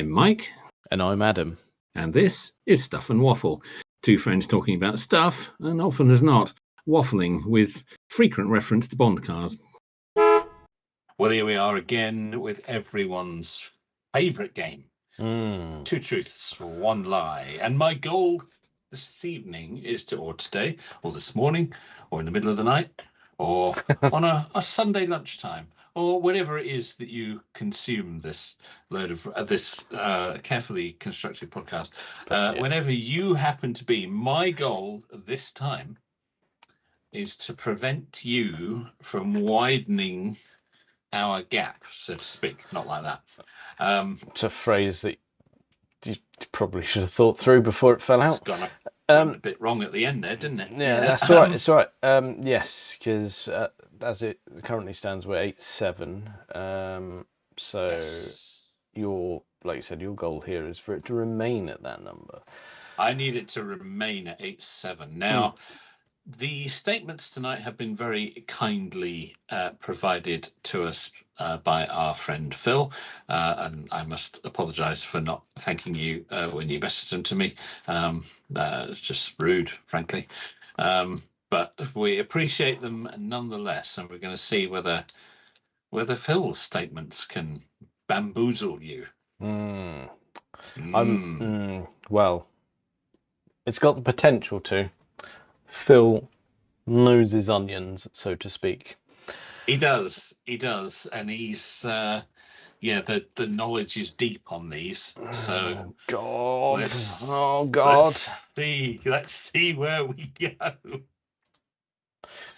I'm Mike. And I'm Adam. And this is Stuff and Waffle. Two friends talking about stuff, and often as not, waffling with frequent reference to Bond cars. Well, here we are again with everyone's favourite game. Two truths, one lie. And my goal this evening is to, or today, or this morning, or in the middle of the night, or on a Sunday lunchtime, or whatever it is that you consume this load of this carefully constructed podcast. Whenever you happen to be, my goal this time is to prevent you from widening our gap, so to speak. Not like that. It's a phrase that you probably should have thought through before it fell out. It's gone a bit wrong at the end there, didn't it? Yeah, that's all right. It's all right. Yes, because as it currently stands, we're 8-7. So Yes. Like you said, your goal here is for it to remain at that number. I need it to remain at 8-7. Now, the statements tonight have been very kindly provided to us by our friend Phil, and I must apologise for not thanking you when you messaged them to me. It's just rude, frankly. But we appreciate them nonetheless, and we're going to see whether Phil's statements can bamboozle you. Well, it's got the potential to. Phil knows his onions, so to speak. He does, and he's the knowledge is deep on these. So God, let's see where we go.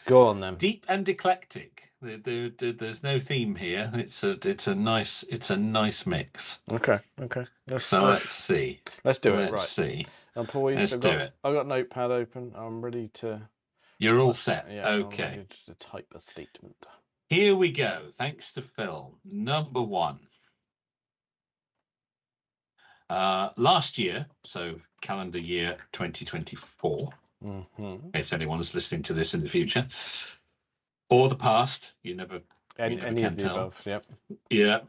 Go on then. Deep and eclectic. There's no theme here. It's a nice mix. Okay. Let's see. Let's do it. Let's right. see. I'm poised. Let's do it. I've got Notepad open. I'm ready to. You're all set. Yeah. Okay. I'm ready to type a statement. Here we go. Thanks to Phil. Number one. Last year, so calendar year 2024. In case anyone's listening to this in the future, or the past, you never Any can of the tell. above, yep. Yeah.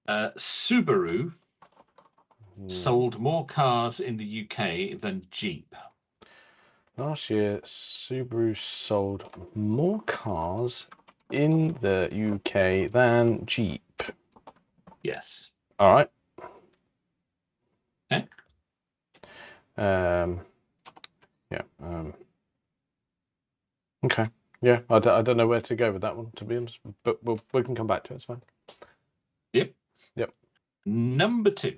Subaru sold more cars in the UK than Jeep. Last year, Subaru sold more cars in the UK than Jeep. Yes. All right. Okay. Yeah. Okay. Yeah. I don't know where to go with that one, to be honest, but we can come back to it. It's fine. Yep. Yep. Number two.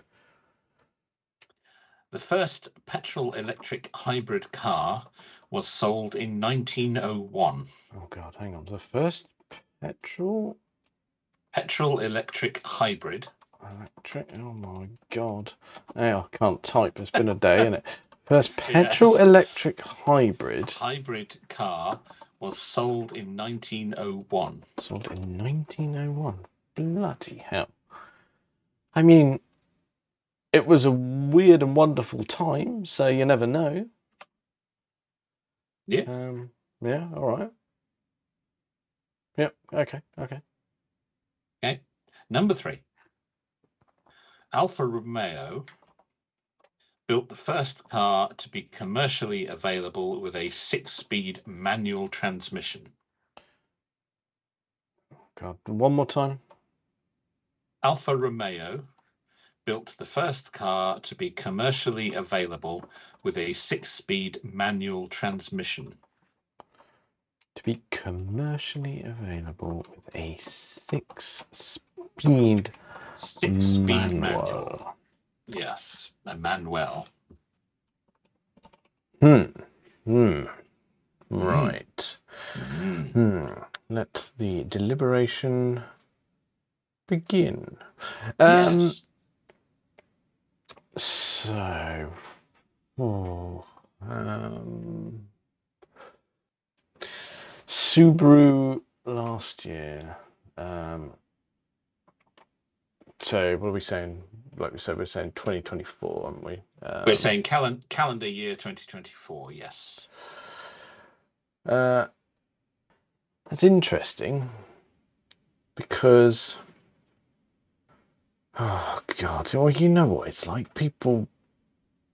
The first petrol-electric hybrid car was sold in 1901. Oh God, hang on. The first petrol-electric hybrid. Electric. Oh my God. Hey, I can't type. It's been a day, isn't it? First petrol-electric hybrid car was sold in 1901. Sold in 1901. Bloody hell. I mean, it was a weird and wonderful time, so you never know. Yeah. Yeah, all right. Yep, okay. Okay. Number three. Alfa Romeo built the first car to be commercially available with a 6-speed manual transmission. God, one more time. Alfa Romeo built the first car to be commercially available with a 6-speed manual transmission. To be commercially available with a 6-speed manual. Yes, a manual. Right. Let the deliberation begin. Yes. So, Subaru last year. So what are we saying? Like we said, we're saying 2024, aren't we? We're saying calendar year 2024. Yes. That's interesting because Oh God! Well, you know what it's like. People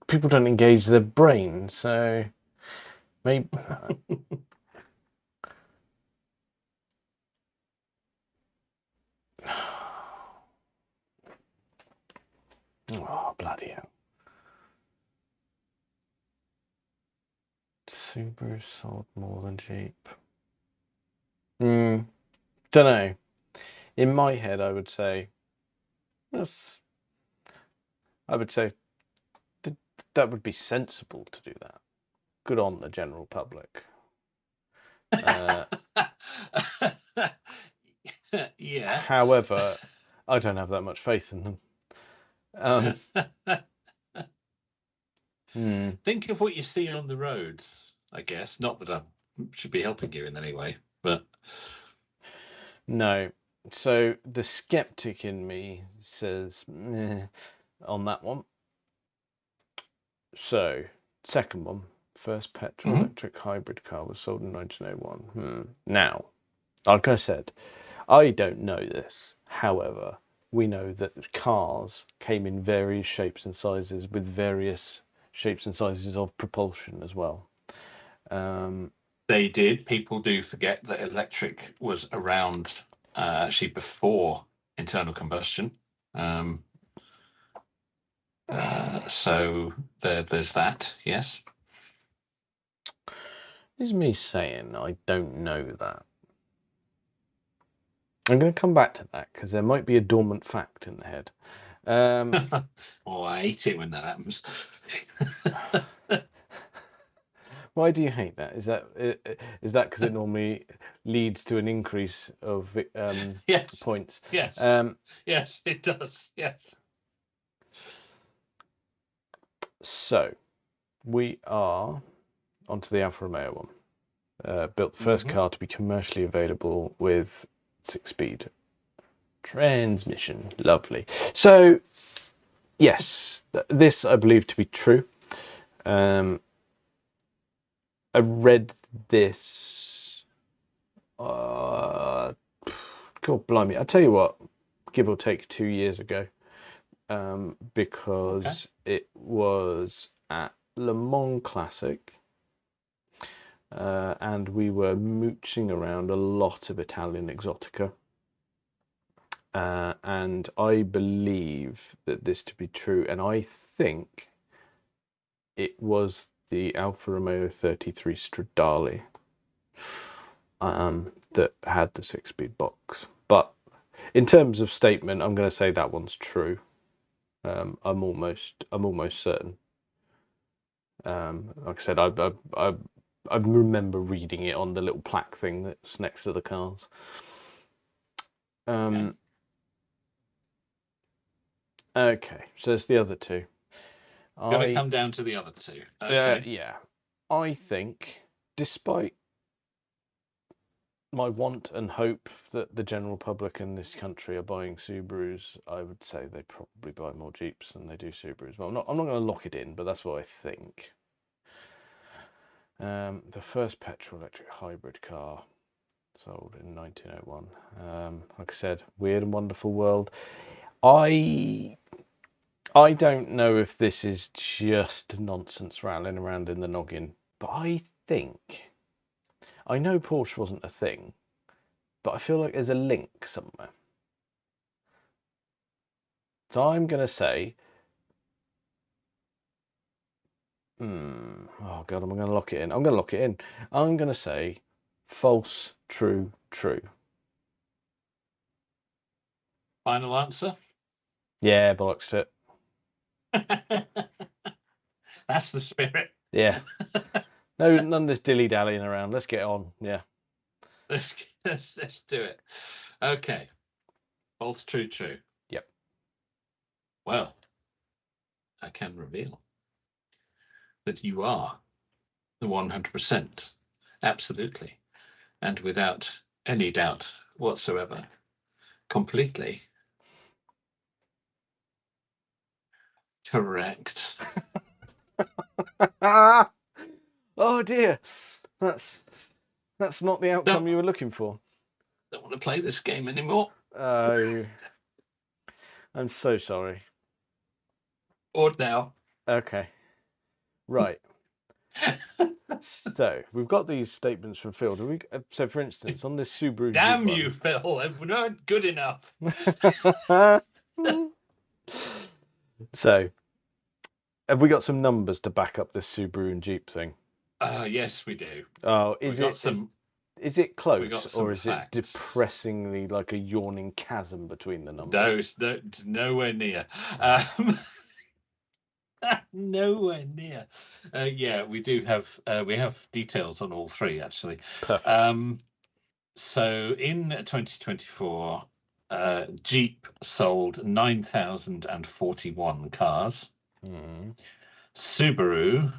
don't engage their brain, so maybe. Oh, bloody hell. Subaru sold more than Jeep. Don't know. In my head, I would say that would be sensible to do that. Good on the general public. Yeah. However, I don't have that much faith in them. Think of what you see on the roads, I guess. Not that I should be helping you in any way, but no. So the skeptic in me says on that one. So, second one, first petrol electric hybrid car was sold in 1901. Now, like I said, I don't know this. However, we know that cars came in various shapes and sizes with various shapes and sizes of propulsion as well. They did. People do forget that electric was around actually before internal combustion. So there's that, yes. Is me saying I don't know that. I'm going to come back to that because there might be a dormant fact in the head. Oh, I hate it when that happens. Why do you hate that? Is that because it normally leads to an increase of Yes. points? Yes. Yes, it does. Yes. So we are onto the Alfa Romeo one. Built the first car to be commercially available with 6-speed transmission. Lovely. So yes, this I believe to be true. I read this. God blimey! I tell you what, give or take 2 years ago, because it was at Le Mans Classic, and we were mooching around a lot of Italian exotica, and I believe that this to be true, and I think it was the Alfa Romeo 33 Stradale that had the 6-speed box. But in terms of statement, I'm going to say that one's true. I'm almost certain. Like I said, I remember reading it on the little plaque thing that's next to the cars. Okay, so there's the other two. Got to come down to the other two. Okay. Yeah. I think, despite my want and hope that the general public in this country are buying Subarus, I would say they probably buy more Jeeps than they do Subarus. Well, I'm not going to lock it in, but that's what I think. The first petrol electric hybrid car sold in 1901. Like I said, weird and wonderful world. I don't know if this is just nonsense rattling around in the noggin, but I know Porsche wasn't a thing, but I feel like there's a link somewhere. So I'm going to say, oh God, am I going to lock it in? I'm going to lock it in. I'm going to say false, true, true. Final answer? Yeah, bollocks to it. That's the spirit. Yeah. No, none of this dilly-dallying around. Let's get on. Yeah. Let's do it. Okay. False, true, true. Yep. Well, I can reveal that you are the 100%. Absolutely. And without any doubt whatsoever. Completely. Correct. Oh dear. That's not the outcome you were looking for. Don't want to play this game anymore. Oh. I'm so sorry. Or now. Okay. Right. So we've got these statements from Phil. So, for instance, on this Subaru Damn Jeep you, Phil. They weren't good enough. one. So, have we got some numbers to back up this Subaru and Jeep thing? Yes, we do. Oh, We got some. Is it close, We got or some is facts. it depressingly like a yawning chasm between the numbers? No, it's nowhere near. Nowhere near. Yeah, we do have we have details on all three actually. Perfect. So in 2024, Jeep sold 9,041 cars. Subaru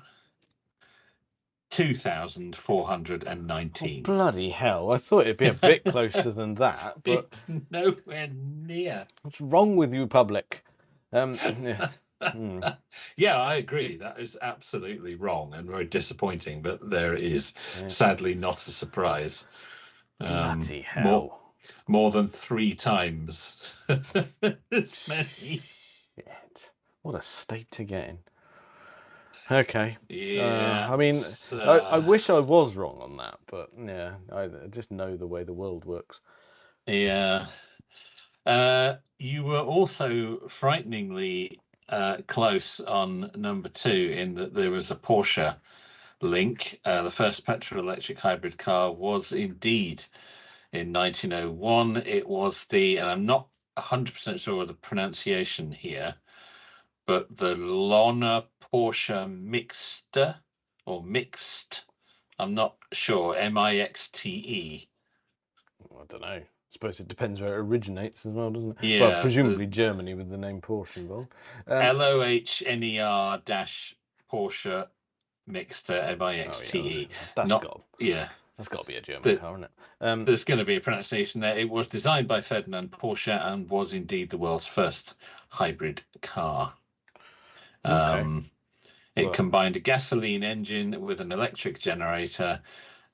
2,419. Oh, bloody hell! I thought it'd be a bit closer than that, but it's nowhere near. What's wrong with you, public? Yeah, I agree. That is absolutely wrong and very disappointing, but there it is. Yeah. Sadly, not a surprise. Bloody hell. More than 3 times as many. Shit. What a state to get in. Okay. Yeah. I mean, I wish I was wrong on that, but yeah, I just know the way the world works. Yeah. You were also frighteningly close on number 2 in that there was a Porsche link. The first petrol electric hybrid car was indeed in 1901. It was and I'm not 100% sure of the pronunciation here, but the Lona Porsche Mixte or Mixed. I'm not sure. Mixte. I don't know. I suppose it depends where it originates as well, doesn't it? Yeah. Well, presumably Germany with the name Porsche involved. LOHNER Porsche Mixte Mixte. That's got to be a German car, isn't it? There's going to be a pronunciation there. It was designed by Ferdinand Porsche and was indeed the world's first hybrid car. Okay. It combined a gasoline engine with an electric generator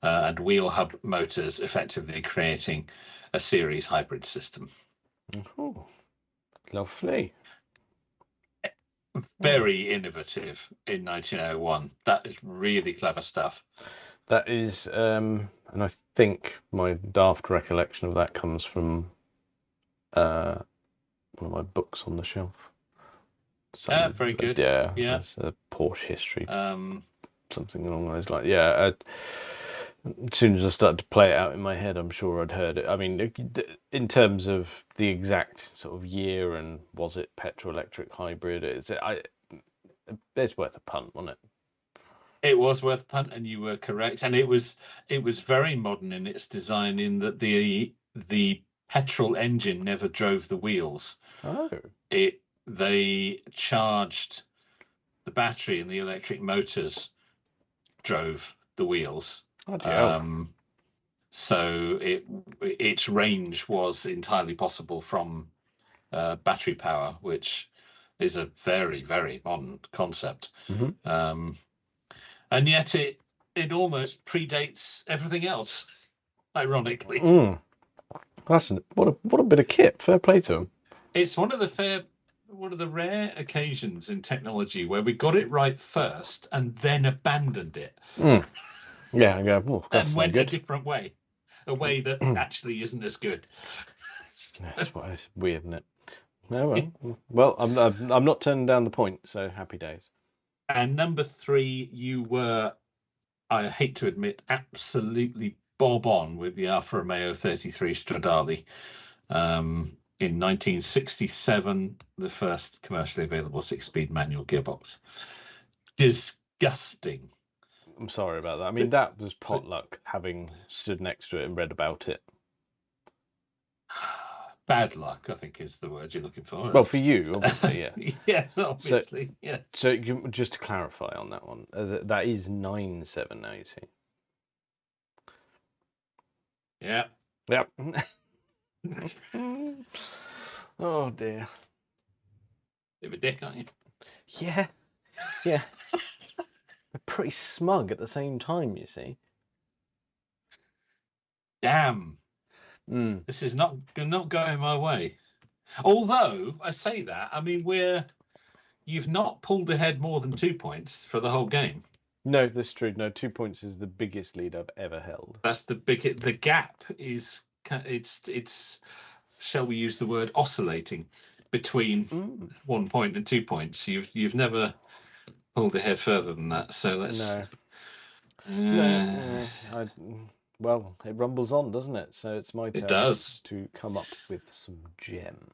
and wheel hub motors, effectively creating a series hybrid system. Oh, lovely. Very innovative in 1901. That is really clever stuff. That is, and I think my daft recollection of that comes from one of my books on the shelf. Very good. Yeah. It's a Porsche history. Something along those lines. Yeah. As soon as I started to play it out in my head, I'm sure I'd heard it. I mean, in terms of the exact sort of year and was it petrol electric hybrid? It's worth a punt, wasn't it? It was worth a punt, and you were correct. And it was very modern in its design, in that the petrol engine never drove the wheels. Oh. They charged the battery, and the electric motors drove the wheels. So its range was entirely possible from battery power, which is a very, very modern concept. Mm-hmm. And yet it almost predates everything else, ironically. That's what a bit of kit. Fair play to him. It's one of the rare occasions in technology where we got it right first and then abandoned it. Yeah, I go, that's and went good. A different way, a way that actually isn't as good. That's weird, isn't it? No, well, I'm not turning down the point, so happy days. And number 3, you were, I hate to admit, absolutely bob on with the Alfa Romeo 33 Stradale. In 1967, the first commercially available 6-speed manual gearbox. Disgusting. I'm sorry about that. I mean, that was potluck, having stood next to it and read about it. Bad luck, I think, is the word you're looking for. Well, for you, obviously, yeah. Yes, obviously, yes. So just to clarify on that one, that is 9780. Yeah. Yep. Oh dear. Bit of a dick, aren't you? Yeah. They're pretty smug at the same time, you see. Damn. This is not going my way. Although I say that, I mean you've not pulled ahead more than 2 points for the whole game. No, that's true. No, 2 points is the biggest lead I've ever held. That's the gap is it's shall we use the word oscillating between 1 point and 2 points. You've never pulled ahead further than that. So let's well, it rumbles on, doesn't it? So it's my turn. It does. To come up with some gems.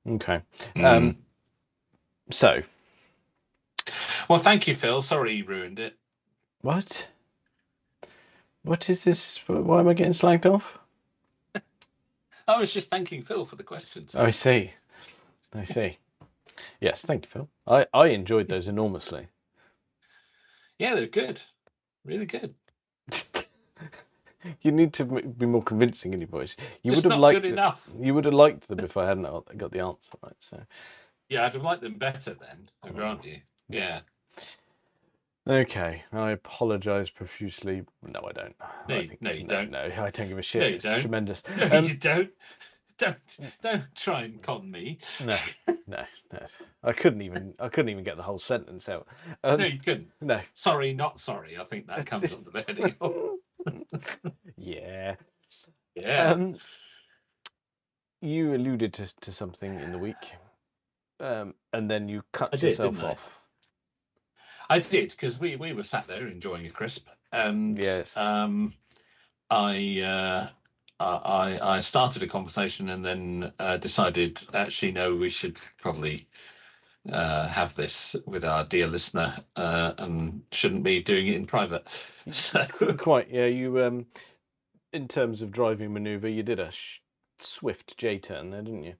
Okay. So. Well, thank you, Phil. Sorry you ruined it. What? What is this? Why am I getting slagged off? I was just thanking Phil for the questions. Oh, I see. Yes, thank you, Phil. I enjoyed those enormously. Yeah, they're good. Really good. You need to be more convincing in your voice. You just would have not liked good enough. You would have liked them if I hadn't got the answer right. So. Yeah, I'd have liked them better then. I grant you. Yeah. Okay, I apologise profusely. No, I don't. No, you don't. No, I don't give a shit. No, you it's don't. tremendous. No, you don't. Don't try and con me. No. I couldn't even get the whole sentence out. No, you couldn't. No. Sorry, not sorry. I think that comes under the heading of. Yeah. Yeah. You alluded to something in the week, and then you cut yourself off. I did, because we were sat there enjoying a crisp, and yes. I started a conversation and then decided, actually, no, we should probably have this with our dear listener and shouldn't be doing it in private. So quite, yeah. You, in terms of driving manoeuvre, you did a swift J-turn there, didn't you?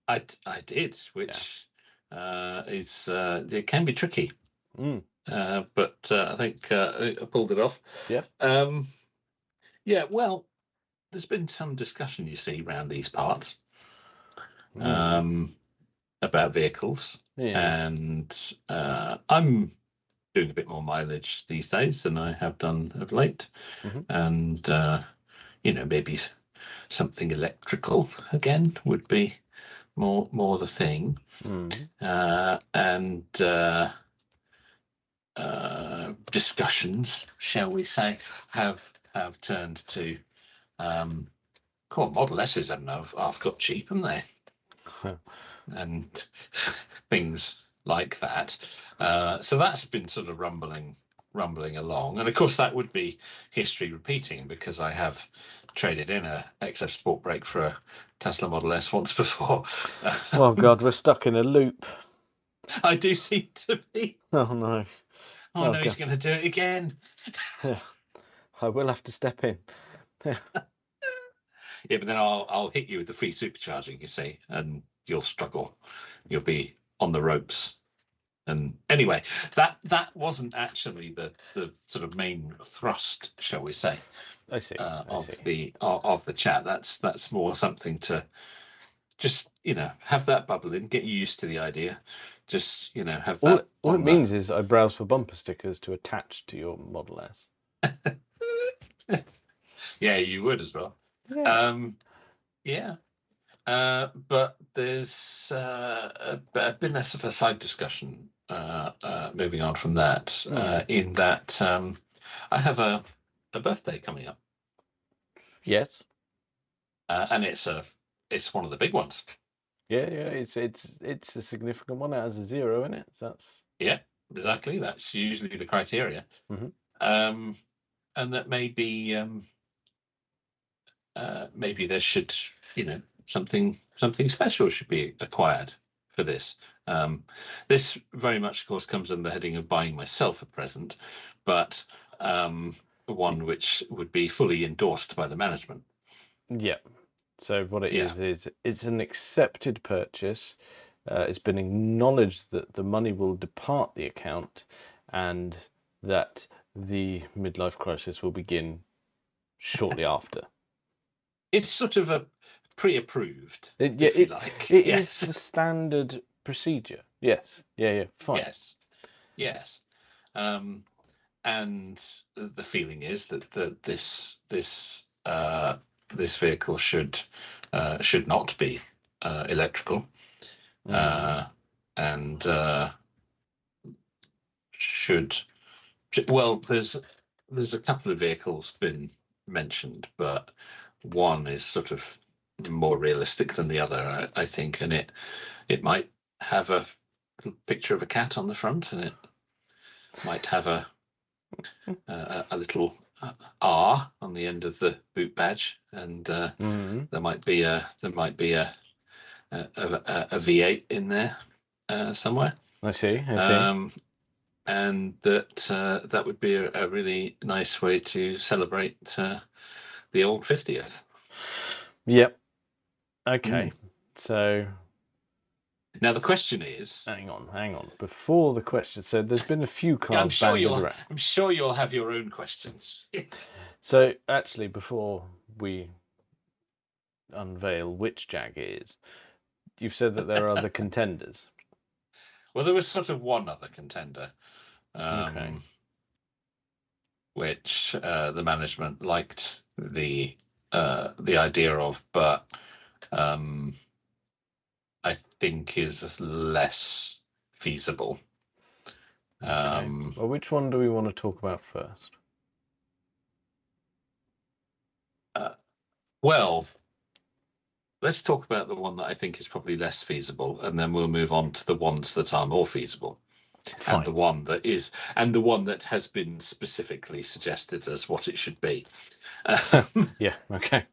I did, which is it can be tricky. But I think I pulled it off. Yeah. Yeah. Well, there's been some discussion, you see, around these parts about vehicles, and I'm doing a bit more mileage these days than I have done of late, and maybe something electrical again would be more the thing, and discussions, shall we say, have turned to Model S's have got cheap, haven't they? And things like that. So that's been sort of rumbling along, and of course that would be history repeating, because I have traded in a XF Sport Brake for a Tesla Model S once before. Oh God, we're stuck in a loop. I do seem to be. Oh no. Oh no, he's going to do it again. Yeah, I will have to step in. Yeah, but then I'll hit you with the free supercharging, you see, and you'll struggle. You'll be on the ropes. And anyway, that wasn't actually the sort of main thrust, shall we say? I see. Of the chat. That's more something to just have that bubble in, get you used to the idea. Just have that. All it means is I browse for bumper stickers to attach to your Model S. Yeah, you would as well. Yeah. But there's been a sort of a side discussion moving on from that, in that I have a birthday coming up. Yes. And it's one of the big ones. Yeah, it's a significant one. It has a 0 in it. So that's exactly. That's usually the criteria. And that maybe there should something special should be acquired for this. This very much, of course, comes under the heading of buying myself a present, but one which would be fully endorsed by the management. Yeah. So what it is it's an accepted purchase. It's been acknowledged that the money will depart the account, and that the midlife crisis will begin shortly after. It's sort of a pre-approved, if you like. It is the standard procedure. Yes. Yeah. Fine. Yes. and the feeling is that this vehicle should not be electrical, and should. Well, there's a couple of vehicles been mentioned, but one is sort of more realistic than the other, I think, and it might have a picture of a cat on the front, and it might have a little R on the end of the boot badge, and there might be a V8 in there somewhere. I see. And that would be a really nice way to celebrate the old 50th. Yep. Okay. So now the question is, hang on. Before the question, so there's been a few cars bandied around. I'm sure you'll have your own questions. So actually, before we unveil which Jag it is, you've said that there are other contenders. Well, there was sort of one other contender, which the management liked the idea of, but I think is less feasible. Okay. Well, which one do we want to talk about first? Well, let's talk about the one that I think is probably less feasible, and then we'll move on to the ones that are more feasible. Fine. And the one that has been specifically suggested as what it should be. Yeah. Okay.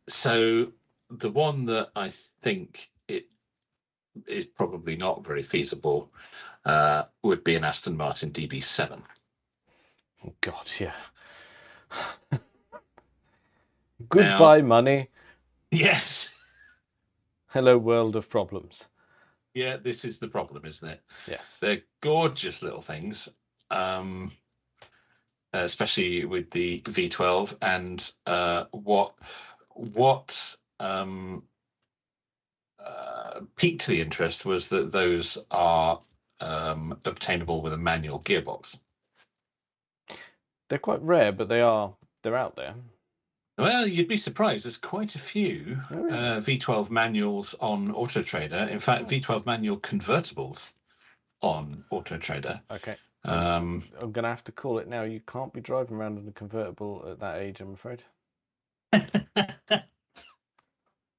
So the one that I think it is probably not very feasible would be an Aston Martin DB7. Oh God, yeah. Goodbye, money. Yes. Hello, world of problems. Yeah, this is the problem, isn't it? Yes. They're gorgeous little things, especially with the V12. And what piqued the interest was that those are obtainable with a manual gearbox. They're quite rare, but they're out there. Well, you'd be surprised. There's quite a few V12 manuals on Auto Trader. In fact, V12 manual convertibles on Auto Trader. Okay. I'm going to have to call it now. You can't be driving around in a convertible at that age, I'm afraid.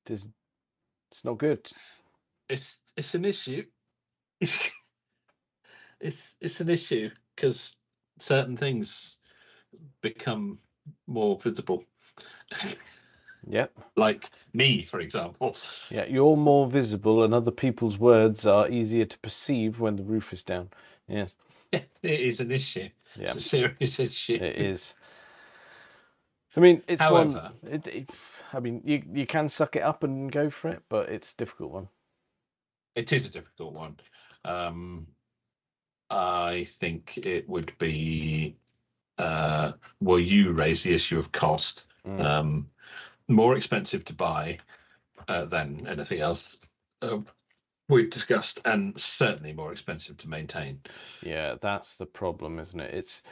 It's not good. It's an issue. It's an issue because certain things become more visible. Yep. Like me, for example. Yeah, you're more visible, and other people's words are easier to perceive when the roof is down. Yes. It is an issue. Yeah. It's a serious issue. It is. I mean, it's However, you can suck it up and go for it, but it's a difficult one. It is a difficult one. I think it would be. Well, you raise the issue of cost. More expensive to buy than anything else we've discussed, and certainly more expensive to maintain. Yeah, that's the problem, isn't it? It's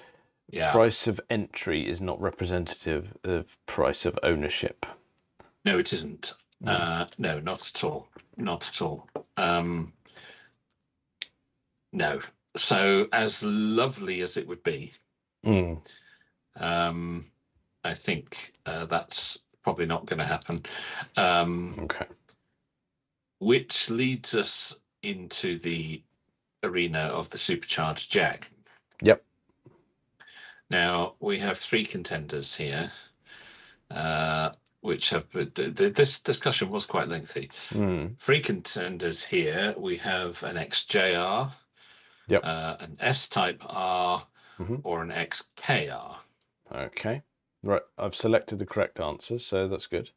price of entry is not representative of price of ownership. No, it isn't. No, not at all. Not at all. No. So, as lovely as it would be, I think that's probably not going to happen. Okay. Which leads us into the arena of the supercharged Jag. Yep. Now, we have three contenders here, which have... This discussion was quite lengthy. Three contenders here. We have an XJR, an S-Type R, or an XKR. Okay. Right, I've selected the correct answer, so that's good.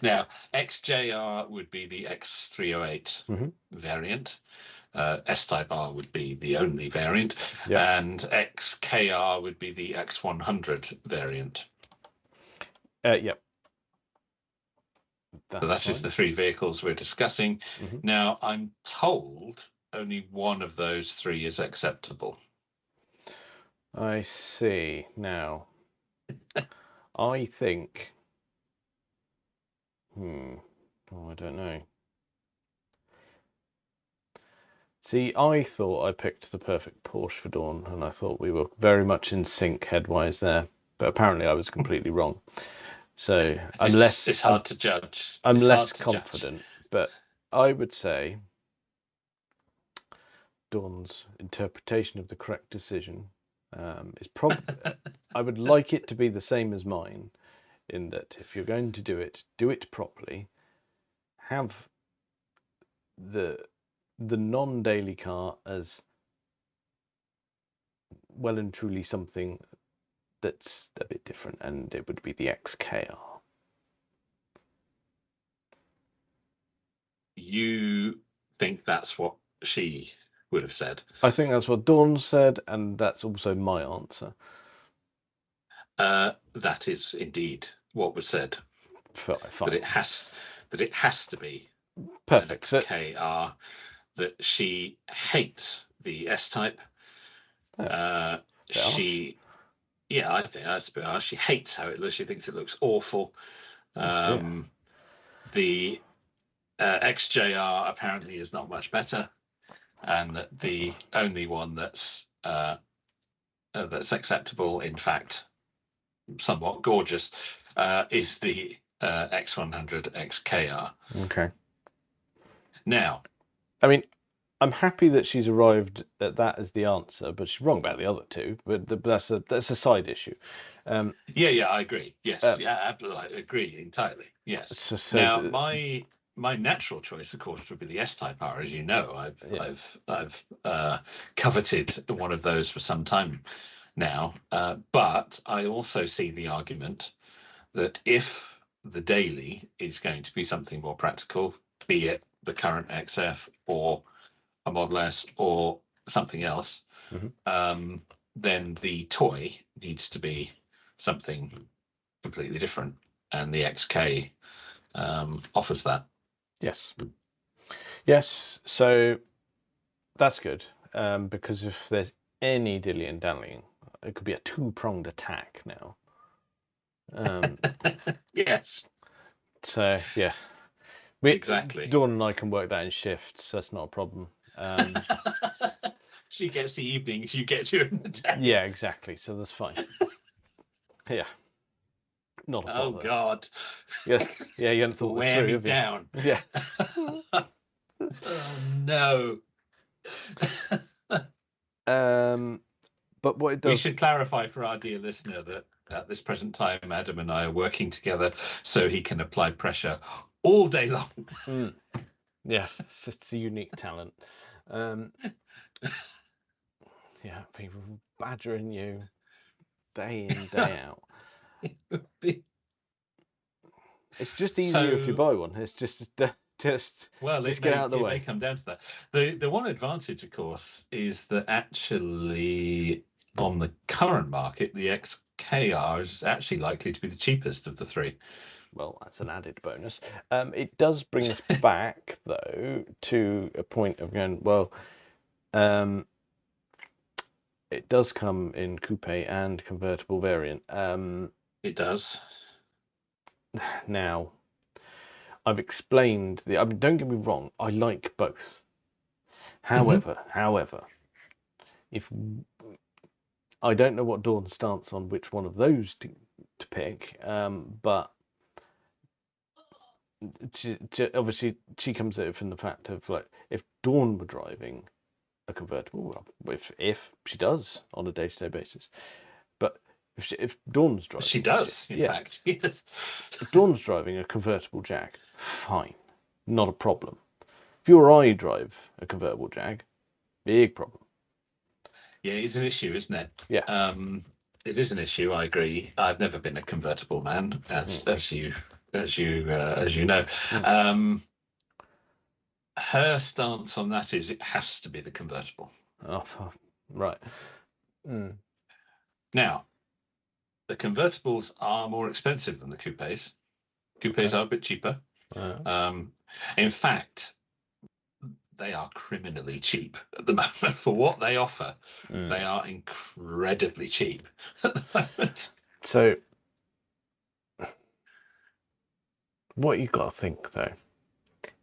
Now, XJR would be the X308 variant. S-Type R would be the only variant, and XKR would be the X100 variant. Yep. So that is the three vehicles we're discussing. Now, I'm told only one of those three is acceptable. I see. Now, I think. Oh, I don't know. See, I thought I picked the perfect Porsche for Dawn, and I thought we were very much in sync headwise there. But apparently, I was completely wrong. So It's hard to judge. I'm it's less hard to confident, judge. but I would say Dawn's interpretation of the correct decision is probably. I would like it to be the same as mine, in that if you're going to do it properly. Have the non-daily car as well and truly something that's a bit different, and it would be the XKR. You think that's what she would have said? I think that's what Dawn said, and that's also my answer. That is indeed what was said. Fine. That it has to be perfect. An XKR. That she hates the S-Type. Yeah, I think that's a bit harsh. She hates how it looks. She thinks it looks awful. The XJR apparently is not much better, and that the only one that's acceptable, in fact, somewhat gorgeous, is the X100 XKR. Okay. Now, I mean, I'm happy that she's arrived at that as the answer, but she's wrong about the other two. But that's a side issue. Yeah, I agree. Yes, absolutely, I agree entirely. Yes. Now, my natural choice, of course, would be the S-Type R. As you know, I've coveted one of those for some time now. But I also see the argument that if the daily is going to be something more practical, be it the current XF or a Model S or something else, then the toy needs to be something completely different, and the XK offers that. Yes. So that's good, because if there's any dilly and dallying, it could be a two-pronged attack now. Yes. So yeah, exactly. Dawn and I can work that in shifts. That's not a problem. She gets the evenings, you get during the day. Yeah, exactly. So that's fine. Yeah. Not a bother. Oh God. Yeah, you hadn't thought this through, have you? Down. Yeah. Oh no. But what it does. We should clarify for our dear listener that at this present time, Adam and I are working together so he can apply pressure all day long. Yeah, it's a unique talent. Yeah, people badgering you day in, day out. It's just easier if you buy one. It's just well, just get out of the way. It may come down to that. The one advantage, of course, is that actually on the current market, the XKR is actually likely to be the cheapest of the three. Well, that's an added bonus. It does bring us back, though, to a point of going, well, it does come in coupe and convertible variant. It does. Now, I've explained I mean, don't get me wrong, I like both. However, if I don't know what Dawn's stance on which one of those to pick, but obviously she comes at it from the fact of, like, if Dawn were driving a convertible, well, if she does on a day-to-day basis, but if Dawn's driving, she does, in fact, yes. If Dawn's driving a convertible Jag, fine, not a problem. If you or I drive a convertible Jag, big problem. Yeah, it's an issue, isn't it? Yeah. It is an issue. I agree. I've never been a convertible man, as you know. Her stance on that is it has to be the convertible. Oh, right. Now, the convertibles are more expensive than the coupes. Coupes are a bit cheaper. In fact, they are criminally cheap at the moment for what they offer. They are incredibly cheap at the moment. So, what you've got to think though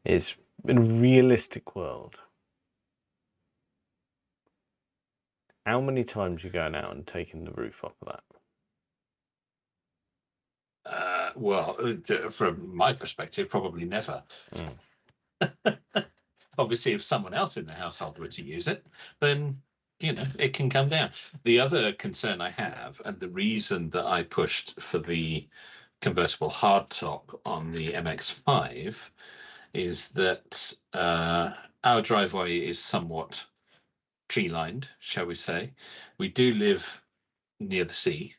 is, in a realistic world, how many times you going out and taking the roof off of that? Well, from my perspective, probably never. Obviously, if someone else in the household were to use it, then it can come down. The other concern I have, and the reason that I pushed for the convertible hardtop on the MX-5, is that our driveway is somewhat tree-lined, shall we say. We do live near the sea.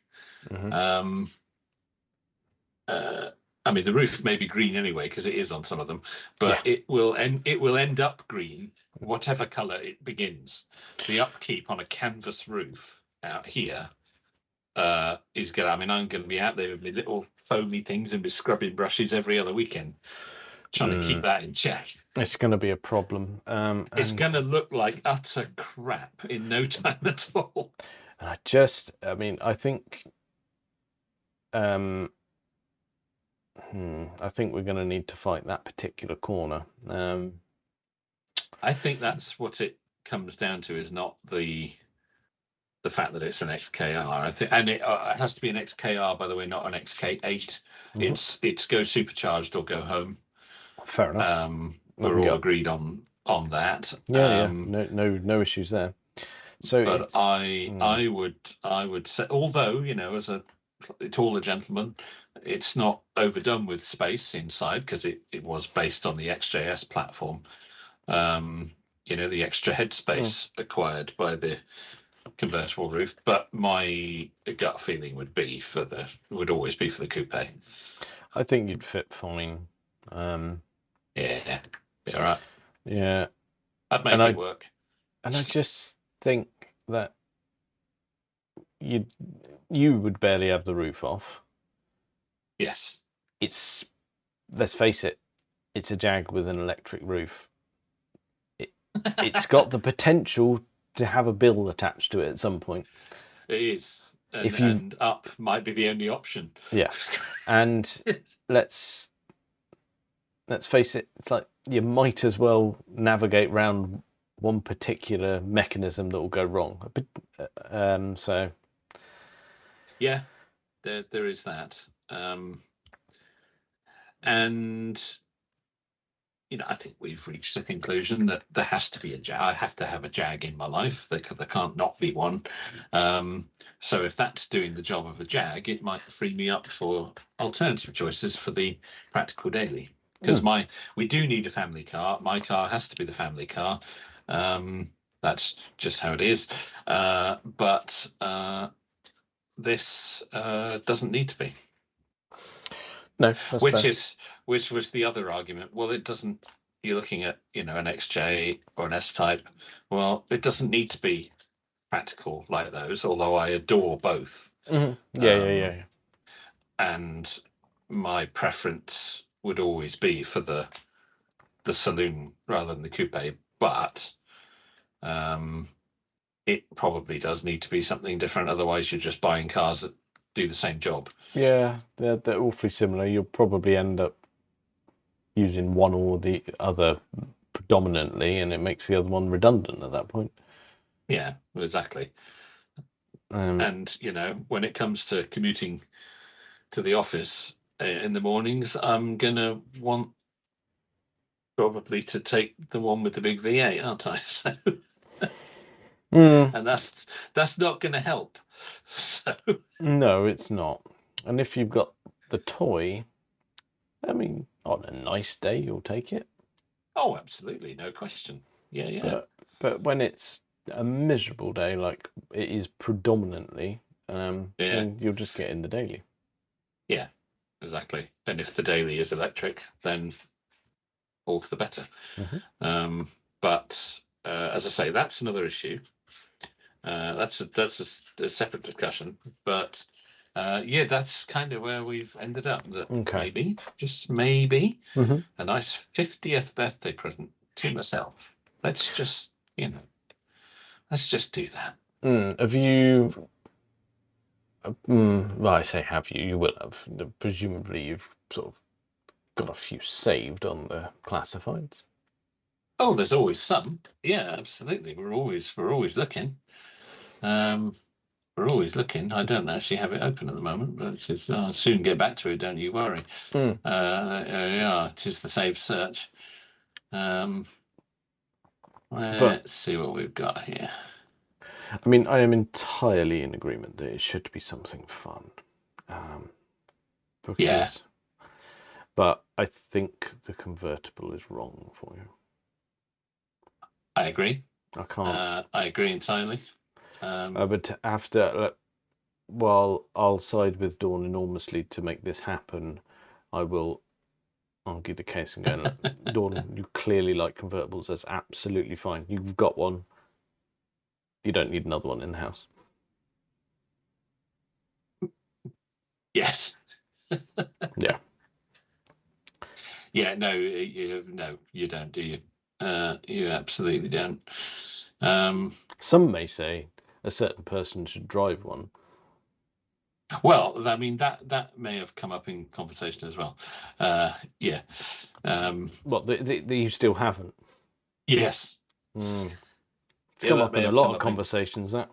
I mean, the roof may be green anyway because it is on some of them, but it will end up green whatever color it begins. The upkeep on a canvas roof out here is good. I mean, I'm going to be out there with my little foamy things and my scrubbing brushes every other weekend, trying to keep that in check. It's going to be a problem. It's going to look like utter crap in no time at all. I think I think we're going to need to fight that particular corner. I think that's what it comes down to, is not the fact that it's an XKR. I think, and it has to be an XKR, by the way, not an XK8. It's go supercharged or go home. Fair enough. We're all agreed on that. Yeah. No issues there. So, but I would say, although as a taller gentleman, it's not overdone with space inside because it was based on the XJS platform. The extra headspace acquired by the convertible roof. But my gut feeling would always be for the coupe. I think you'd fit fine. Yeah, be all right. Yeah, I'd make it work. And I just think that you would barely have the roof off. Yes. Let's face it, it's a Jag with an electric roof. It's got the potential to have a bill attached to it at some point. It is. And up might be the only option. Yeah. And let's face it, it's like you might as well navigate around one particular mechanism that will go wrong. So yeah, there is that. And I think we've reached the conclusion that there has to be a Jag. I have to have a Jag in my life. There can't not be one. So if that's doing the job of a Jag, it might free me up for alternative choices for the practical daily. Because we do need a family car. My car has to be the family car. That's just how it is. But this doesn't need to be. No, which was the other argument. Well, it doesn't. You're looking at an XJ or an S-Type. Well, it doesn't need to be practical like those. Although I adore both. Mm-hmm. Yeah. And my preference would always be for the saloon rather than the coupe. But it probably does need to be something different. Otherwise, you're just buying cars that do the same job. Yeah, they're awfully similar. You'll probably end up using one or the other predominantly, and it makes the other one redundant at that point. Yeah, exactly. And when it comes to commuting to the office in the mornings, I'm gonna want probably to take the one with the big V8, aren't I? So, and that's not going to help. So no, it's not. And if you've got the toy, I mean, on a nice day, you'll take it. Oh, absolutely, no question. Yeah. But when it's a miserable day, like it is predominantly, then you'll just get in the daily. Yeah, exactly. And if the daily is electric, then all the better. Mm-hmm. But as I say, that's another issue. That's a separate discussion. But that's kind of where we've ended up. Maybe, just maybe, a nice 50th birthday present to myself. Let's just do that. Have you? Well, I say have you. You will have. Presumably, you've sort of got a few saved on the classifieds. Oh, there's always some. Yeah, absolutely. We're always looking. We're always looking. I don't actually have it open at the moment, but I'll soon get back to it. Don't you worry. Yeah, it is the saved search. Let's see what we've got here. I mean, I am entirely in agreement that it should be something fun. Yeah. But I think the convertible is wrong for you. I agree. I can't. I agree entirely. But after, while I'll side with Dawn enormously to make this happen, I will argue the case and go, Dawn, you clearly like convertibles. That's absolutely fine. You've got one. You don't need another one in the house. Yes. Yeah. Yeah. No. You don't, do you? You absolutely don't. Some may say a certain person should drive one. Well, I mean that may have come up in conversation as well. Yeah. What you still haven't? Yes. It's come up in a lot of conversations. That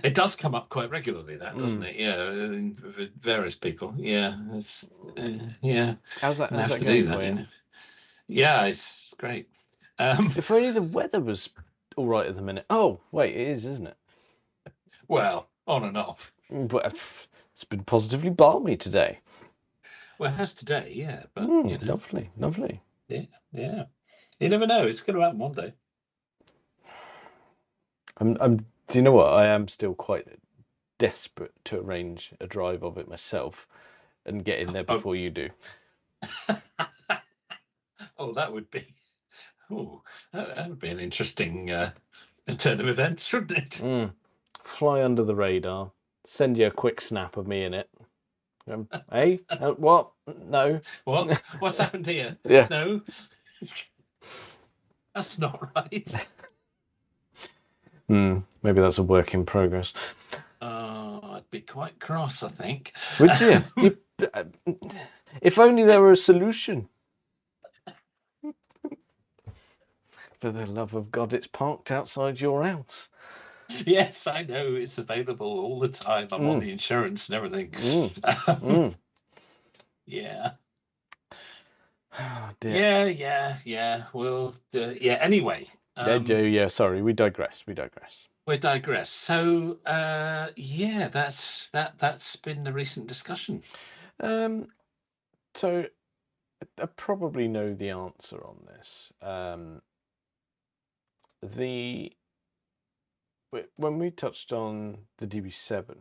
it does come up quite regularly. That doesn't it? Yeah, with various people. Yeah. Yeah. How's that have to going do for that. you? Yeah, it's great. If only the weather was all right at the minute. Oh, wait, it is, isn't it? Well, on and off. But it's been positively balmy today. Well, it has today, yeah. But lovely. Yeah. You never know. It's going to happen one day. Do you know what? I am still quite desperate to arrange a drive of it myself and get in there before you do. Oh, that would be. Oh, that would be an interesting turn of events, wouldn't it? Fly under the radar. Send you a quick snap of me in it. Hey, what? No. What? What's happened here? Yeah. No. That's not right. Maybe that's a work in progress. I'd be quite cross, I think. Would you? If only there were a solution. For the love of God, it's parked outside your house. Yes, I know. It's available all the time. I'm on the insurance and everything. Yeah. Oh, dear. Yeah. Well, yeah. Anyway. Sorry, we digress. We digress. So, yeah, that's been the recent discussion. So, I probably know the answer on this. When we touched on the DB7,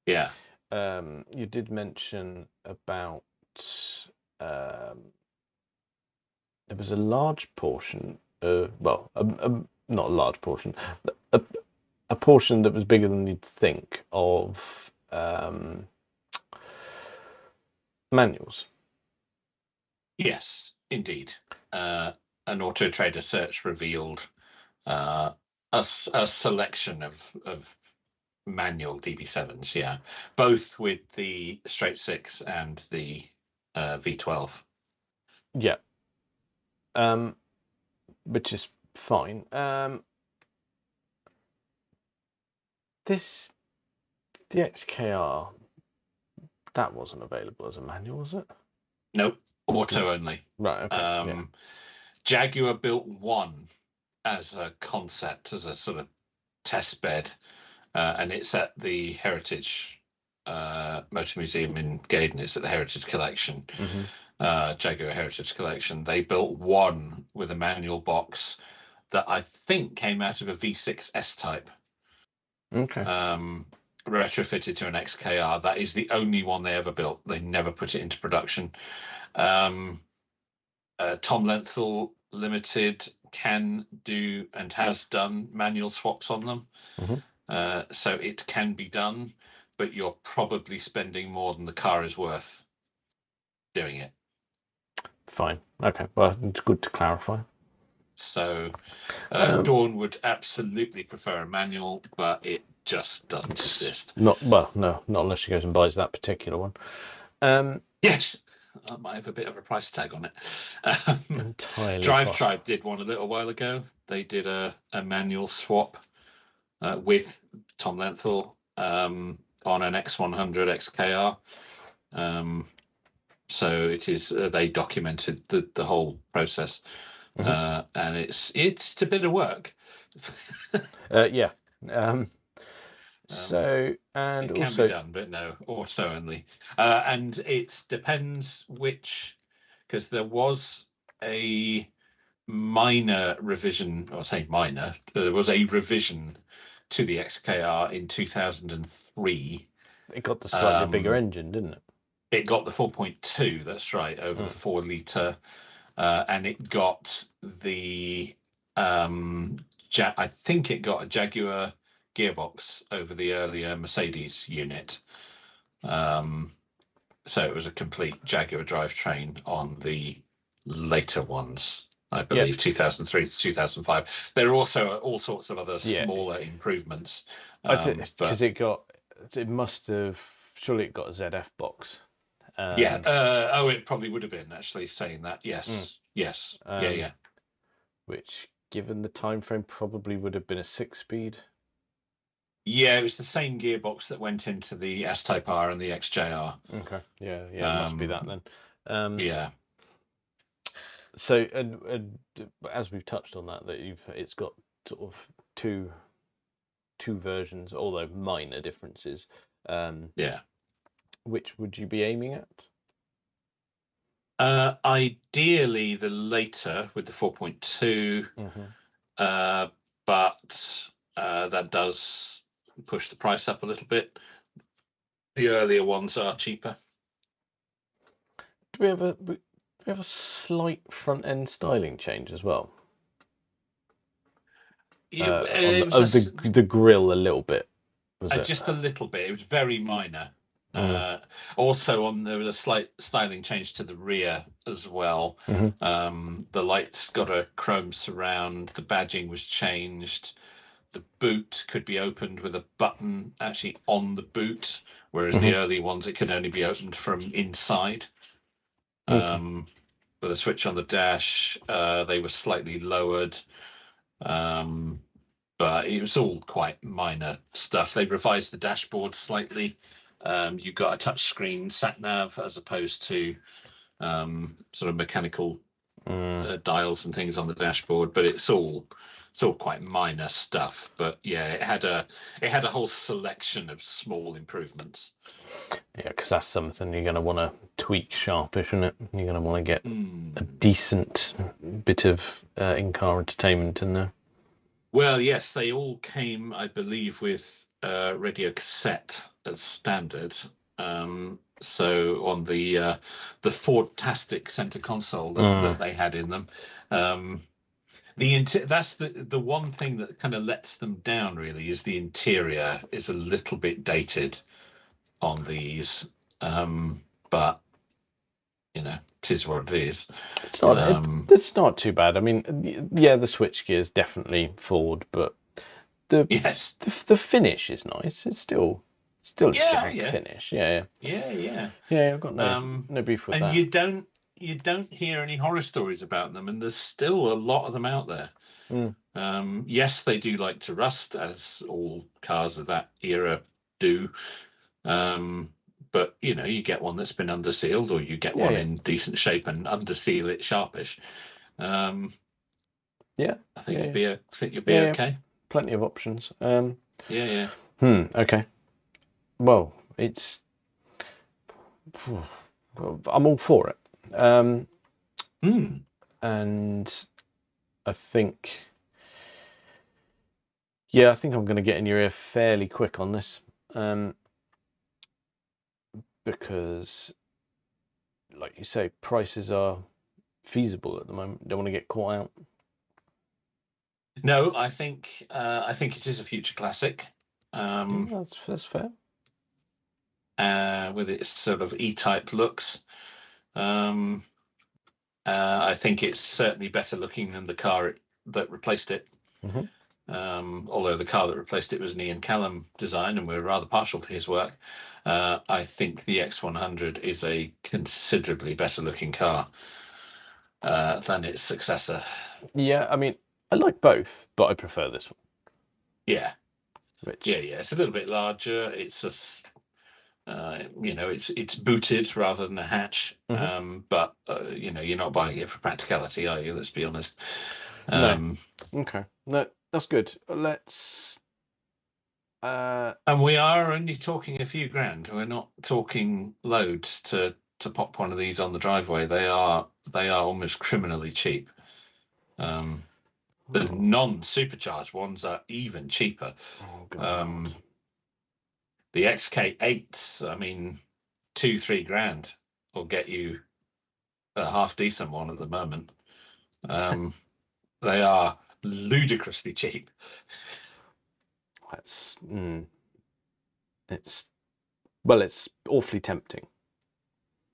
yeah, you did mention about there was a large portion, not a large portion, a portion that was bigger than you'd think of manuals. Yes, indeed. An Auto Trader search revealed a selection of manual DB7s, yeah, both with the straight six and the V12. Yeah. Which is fine. The XKR, that wasn't available as a manual, was it? Nope, auto only. Right. Okay. Jaguar built one as a concept, as a sort of test bed, and it's at the Heritage Motor Museum in Gaydon. It's at the Heritage Collection, Jaguar Heritage Collection. They built one with a manual box that I think came out of a V6 S-Type. Okay. Retrofitted to an XKR. That is the only one they ever built. They never put it into production. Tom Lenthal Limited can do and has done manual swaps on them. So it can be done, but you're probably spending more than the car is worth doing it. Fine. Okay. Well, it's good to clarify. So Dawn would absolutely prefer a manual, but it just doesn't exist. No, not unless she goes and buys that particular one. Yes, I might have a bit of a price tag on it. Entirely. Drive Tribe did one a little while ago. They did a manual swap with Tom Lenthal on an X100 XKR. So it is. They documented the whole process, and it's a bit of work. Yeah. So and it can also be done, but no, auto only, and it depends which, because there was a minor revision, or say minor, there was a revision to the XKR in 2003. It got the slightly bigger engine, didn't it? It got the 4.2. That's right, over the 4-litre, and it got the I think it got a Jaguar gearbox over the earlier Mercedes unit. So it was a complete Jaguar drivetrain on the later ones, I believe, 2003 to 2005. There are also all sorts of other smaller improvements. Because it must have, surely it got a ZF box. It probably would have been, actually, saying that. Yes. Yeah. Which, given the time frame, probably would have been a 6-speed. Yeah, it was the same gearbox that went into the S-Type R and the XJR. Okay. Yeah, it must be that then. Yeah. So, and as we've touched on that it's got sort of two versions, although minor differences. Yeah. Which would you be aiming at? Ideally, the later with the 4.2, but that does push the price up a little bit. The earlier ones are cheaper. Do we have a slight front end styling change as well? The grille a little bit. Just a little bit. It was very minor. Also, there was a slight styling change to the rear as well. The lights got a chrome surround. The badging was changed. The boot could be opened with a button actually on the boot, whereas the early ones, it could only be opened from inside. With a switch on the dash, they were slightly lowered. But it was all quite minor stuff. They revised the dashboard slightly. You got a touchscreen sat nav as opposed to sort of mechanical dials and things on the dashboard. But it's all quite minor stuff. But yeah, it had a whole selection of small improvements. Yeah, because that's something you're going to want to tweak sharpish, isn't it? You're going to want to get a decent bit of in-car entertainment in there. Well, yes, they all came, I believe, with radio cassette as standard. So on the Ford-tastic center console that they had in them, that's the one thing that kind of lets them down. Really, is the interior is a little bit dated on these, but it is what it is. It's not too bad. I mean, yeah, the switchgear is definitely Ford, but the finish is nice. It's still a Jag finish. Yeah. I've got no beef with that. And you don't hear any horror stories about them, and there's still a lot of them out there. Yes, they do like to rust, as all cars of that era do. But you get one that's been undersealed, or you get one in decent shape and underseal it sharpish. I think you'll be okay. Plenty of options. Yeah. Okay. Well, I'm all for it. And I think I'm going to get in your ear fairly quick on this. Because, like you say, prices are feasible at the moment. Don't want to get caught out. No, I think it is a future classic. That's fair. With its sort of E-type looks, I think it's certainly better looking than the car it that replaced it. Although the car that replaced it was an Ian Callum design, and we're rather partial to his work. I think the X100 is a considerably better looking car than its successor. Yeah, I mean, I like both, but I prefer this one. Yeah. Which... Yeah. It's a little bit larger. It's it's booted rather than a hatch. But you're not buying it for practicality, are you? Let's be honest. No. Okay. No, that's good. Let's. And we are only talking a few grand. We're not talking loads to pop one of these on the driveway. They are almost criminally cheap. The non-supercharged ones are even cheaper. The XK8s, I mean, 2-3 grand will get you a half decent one at the moment. They are ludicrously cheap. It's awfully tempting.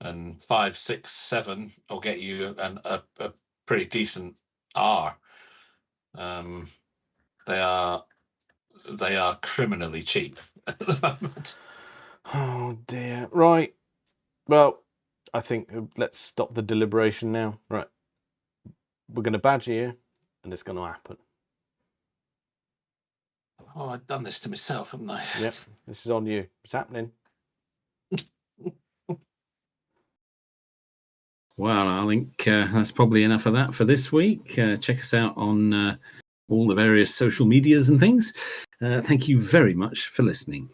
And 5, 6, 7 will get you a pretty decent R. They are criminally cheap at the moment. Oh dear. Right. Well, I think let's stop the deliberation now. Right. We're going to badger you, and it's going to happen. Oh, I've done this to myself, haven't I? Yep. This is on you. It's happening. Well, I think that's probably enough of that for this week. Check us out on all the various social medias and things. Thank you very much for listening.